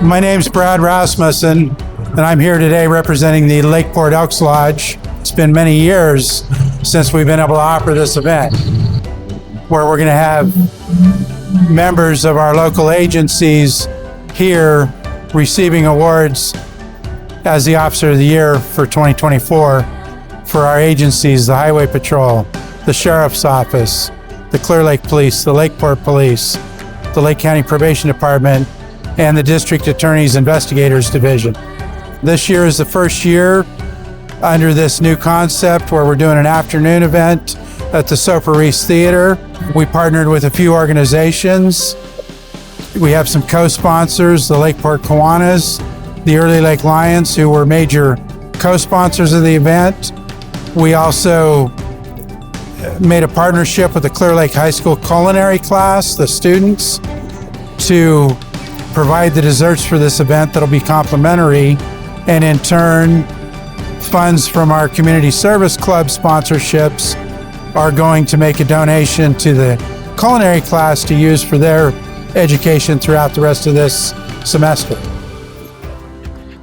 My name's Brad Rasmussen, and I'm here today representing the Lakeport Elks Lodge. It's been many years since we've been able to offer this event, where we're going to have members of our local agencies here receiving awards as the Officer of the Year for 2024 for our agencies, the Highway Patrol, the Sheriff's Office, the Clear Lake Police, the Lakeport Police, the Lake County Probation Department, and the District Attorney's Investigators Division. This year is the first year under this new concept where we're doing an afternoon event at the Soper Reese Theater. We partnered with a few organizations. We have some co-sponsors, the Lakeport Kiwanis, the Early Lake Lions, who were major co-sponsors of the event. We also made a partnership with the Clear Lake High School culinary class, the students, to provide the desserts for this event that'll be complimentary, and in turn, funds from our community service club sponsorships are going to make a donation to the culinary class to use for their education throughout the rest of this semester.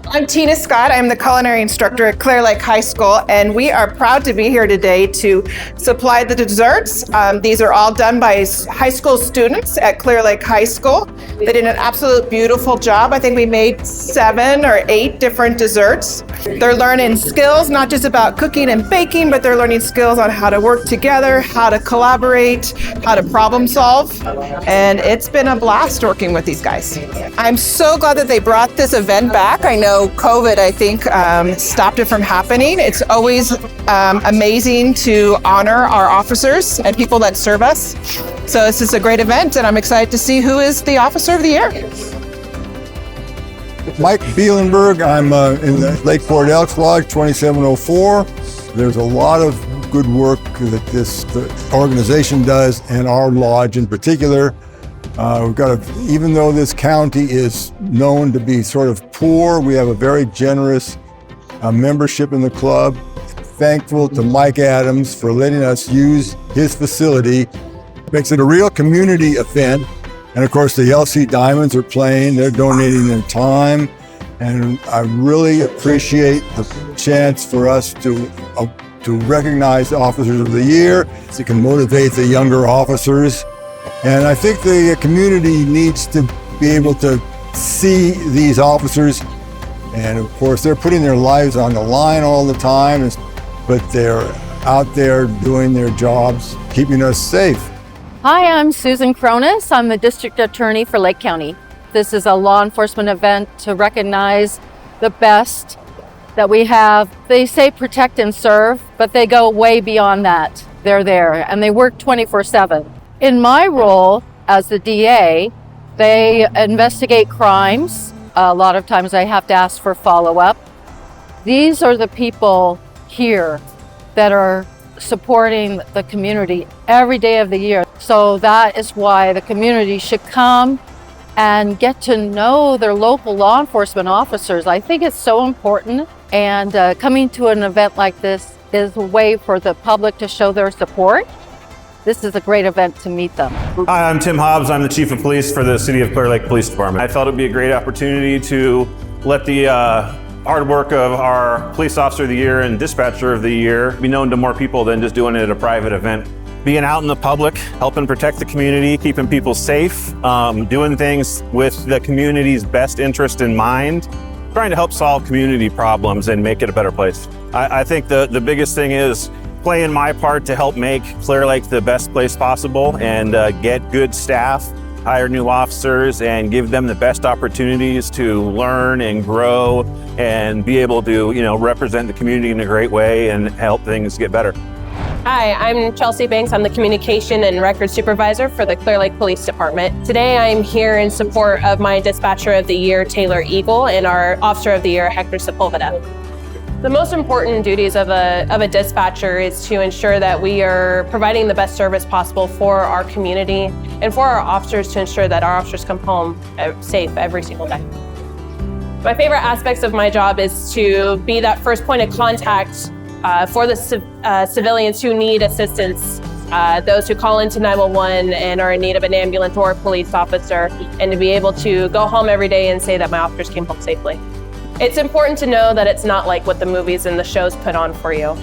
I'm Tina Scott. I'm the culinary instructor at Clear Lake High School, and we are proud to be here today to supply the desserts. These are all done by high school students at Clear Lake High School. They did an absolute beautiful job. I think we made 7 or 8 different desserts. They're learning skills, not just about cooking and baking, but they're learning skills on how to work together, how to collaborate, how to problem solve. And it's been a blast working with these guys. I'm so glad that they brought this event back. I know COVID, I think, stopped it from happening. It's always amazing to honor our officers and people that serve us. So this is a great event, and I'm excited to see who is the Officer of the Year. Mike Bielenberg, I'm in the Lakeport Elks Lodge, 2704. There's a lot of good work that this organization does, and our lodge in particular. We've got even though this county is known to be sort of poor, we have a very generous membership in the club. Thankful to Mike Adams for letting us use his facility. Makes it a real community event. And of course, the LC Diamonds are playing, they're donating their time. And I really appreciate the chance for us to recognize the Officers of the Year. It can motivate the younger officers. And I think the community needs to be able to see these officers. And of course, they're putting their lives on the line all the time, but they're out there doing their jobs, keeping us safe. Hi, I'm Susan Cronus. I'm the District Attorney for Lake County. This is a law enforcement event to recognize the best that we have. They say protect and serve, but they go way beyond that. They're there and they work 24/7. In my role as the DA, they investigate crimes. A lot of times I have to ask for follow-up. These are the people here that are supporting the community every day of the year. So that is why the community should come and get to know their local law enforcement officers. I think it's so important, and coming to an event like this is a way for the public to show their support. This is a great event to meet them. Hi, I'm Tim Hobbs. I'm the Chief of Police for the City of Clear Lake Police Department. I felt it would be a great opportunity to let the hard work of our Police Officer of the Year and Dispatcher of the Year be known to more people than just doing it at a private event. Being out in the public, helping protect the community, keeping people safe, doing things with the community's best interest in mind, trying to help solve community problems and make it a better place. I think the biggest thing is playing my part to help make Clear Lake the best place possible and get good staff, hire new officers, and give them the best opportunities to learn and grow and be able to, represent the community in a great way and help things get better. Hi, I'm Chelsea Banks. I'm the Communication and Records Supervisor for the Clear Lake Police Department. Today I'm here in support of my Dispatcher of the Year, Taylor Eagle, and our Officer of the Year, Hector Sepulveda. The most important duties of a dispatcher is to ensure that we are providing the best service possible for our community and for our officers to ensure that our officers come home safe every single day. My favorite aspects of my job is to be that first point of contact for the civilians who need assistance those who call into 911 and are in need of an ambulance or a police officer, and to be able to go home every day and say that my officers came home safely. It's important to know that it's not like what the movies and the shows put on for you.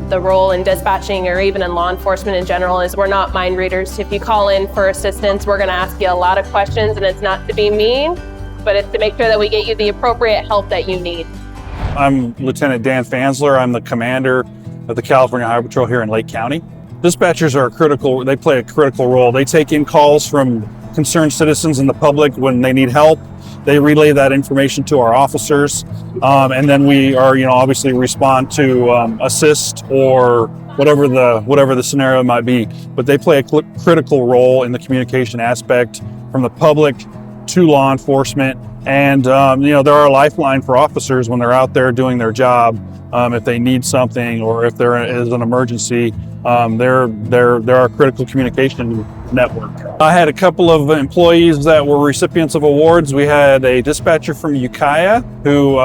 The role in dispatching or even in law enforcement in general is we're not mind readers. If you call in for assistance, we're gonna ask you a lot of questions, and it's not to be mean, but it's to make sure that we get you the appropriate help that you need. I'm Lieutenant Dan Fansler. I'm the commander of the California Highway Patrol here in Lake County. Dispatchers they play a critical role. They take in calls from concerned citizens and the public when they need help. They relay that information to our officers, and then we are, obviously respond to assist or whatever the scenario might be. But they play a critical role in the communication aspect from the public to law enforcement, and they're a lifeline for officers when they're out there doing their job. If they need something or if there is an emergency, they're our critical communication network. I had a couple of employees that were recipients of awards. We had a dispatcher from Ukiah, who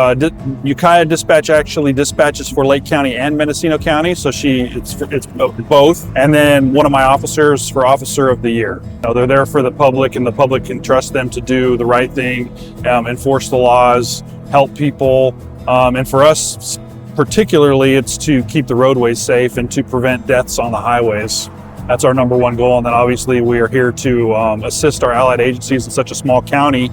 Ukiah Dispatch actually dispatches for Lake County and Mendocino County, so it's both. And then one of my officers for Officer of the Year. They're there for the public, and the public can trust them to do the right thing, enforce the laws, help people, and for us particularly, it's to keep the roadways safe and to prevent deaths on the highways. That's our number one goal. And then obviously we are here to assist our allied agencies in such a small county.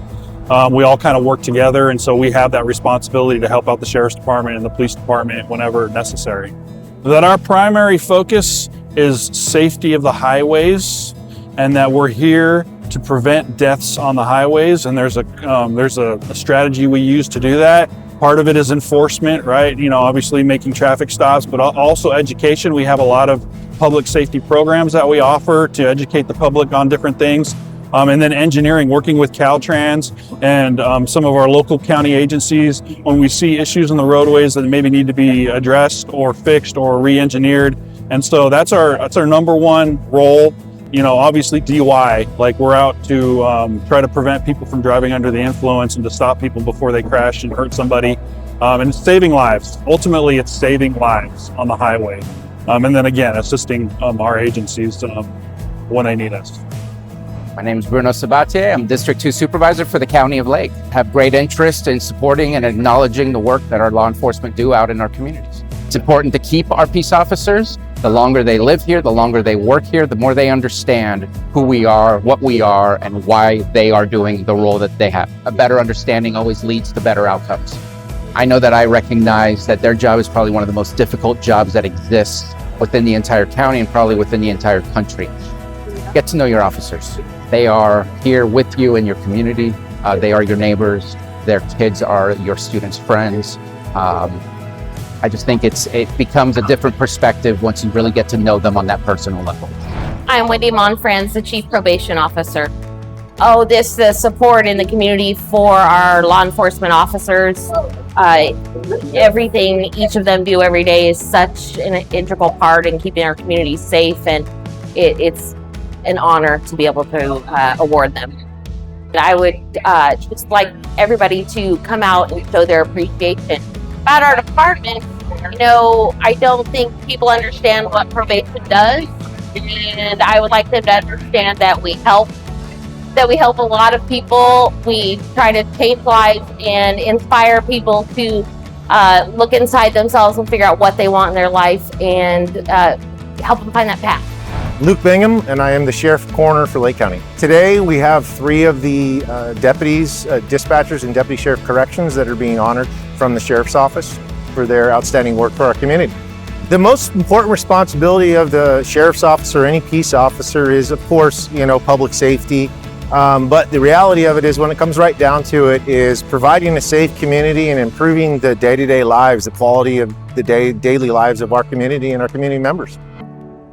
We all kind of work together, and so we have that responsibility to help out the Sheriff's Department and the Police Department whenever necessary. That our primary focus is safety of the highways, and that we're here to prevent deaths on the highways. And there's a strategy we use to do that. Part of it is enforcement, right? Obviously making traffic stops, but also education. We have a lot of public safety programs that we offer to educate the public on different things. And then engineering, working with Caltrans and some of our local county agencies when we see issues in the roadways that maybe need to be addressed or fixed or re-engineered. And so that's our number one role. Obviously DUI, like we're out to try to prevent people from driving under the influence and to stop people before they crash and hurt somebody. And it's saving lives. Ultimately, it's saving lives on the highway. And then again, assisting our agencies when they need us. My name is Bruno Sabatier. I'm District 2 Supervisor for the County of Lake. I have great interest in supporting and acknowledging the work that our law enforcement do out in our communities. It's important to keep our peace officers. The longer they live here, the longer they work here, the more they understand who we are, what we are, and why they are doing the role that they have. A better understanding always leads to better outcomes. I know that I recognize that their job is probably one of the most difficult jobs that exists within the entire county and probably within the entire country. Get to know your officers. They are here with you in your community. They are your neighbors. Their kids are your students' friends. I just think it becomes a different perspective once you really get to know them on that personal level. I'm Wendy Monfrans, the Chief Probation Officer. The support in the community for our law enforcement officers. Everything each of them do every day is such an integral part in keeping our community safe, and it's an honor to be able to award them. I would just like everybody to come out and show their appreciation. About our department, I don't think people understand what probation does, and I would like them to understand that we help a lot of people. We try to change lives and inspire people to look inside themselves and figure out what they want in their life and help them find that path. Luke Bingham, and I am the Sheriff Coroner for Lake County. Today we have 3 of the deputies, dispatchers, and Deputy Sheriff Corrections that are being honored from the Sheriff's Office for their outstanding work for our community. The most important responsibility of the Sheriff's Office or any peace officer is, of course, public safety. But the reality of it is, when it comes right down to it, is providing a safe community and improving the day-to-day lives, the quality of the daily lives of our community and our community members.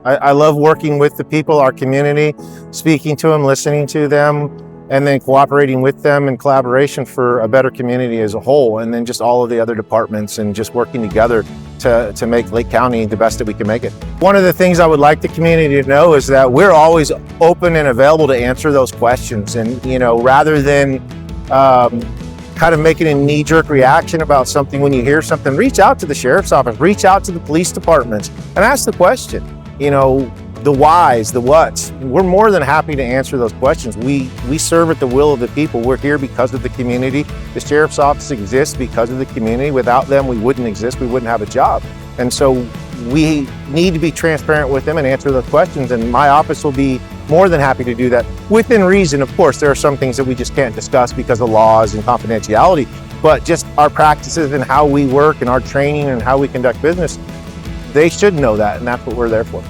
I love working with the people, our community, speaking to them, listening to them, and then cooperating with them in collaboration for a better community as a whole, and then just all of the other departments and just working together to make Lake County the best that we can make it. One of the things I would like the community to know is that we're always open and available to answer those questions. And, rather than kind of making a knee-jerk reaction about something when you hear something, reach out to the Sheriff's Office, reach out to the police departments and ask the question, the whys, the whats. We're more than happy to answer those questions. We serve at the will of the people. We're here because of the community. The sheriff's office exists because of the community. Without them, we wouldn't exist. We wouldn't have a job. And so we need to be transparent with them and answer those questions. And my office will be more than happy to do that within reason. Of course, there are some things that we just can't discuss because of laws and confidentiality, but just our practices and how we work and our training and how we conduct business, they should know that. And that's what we're there for.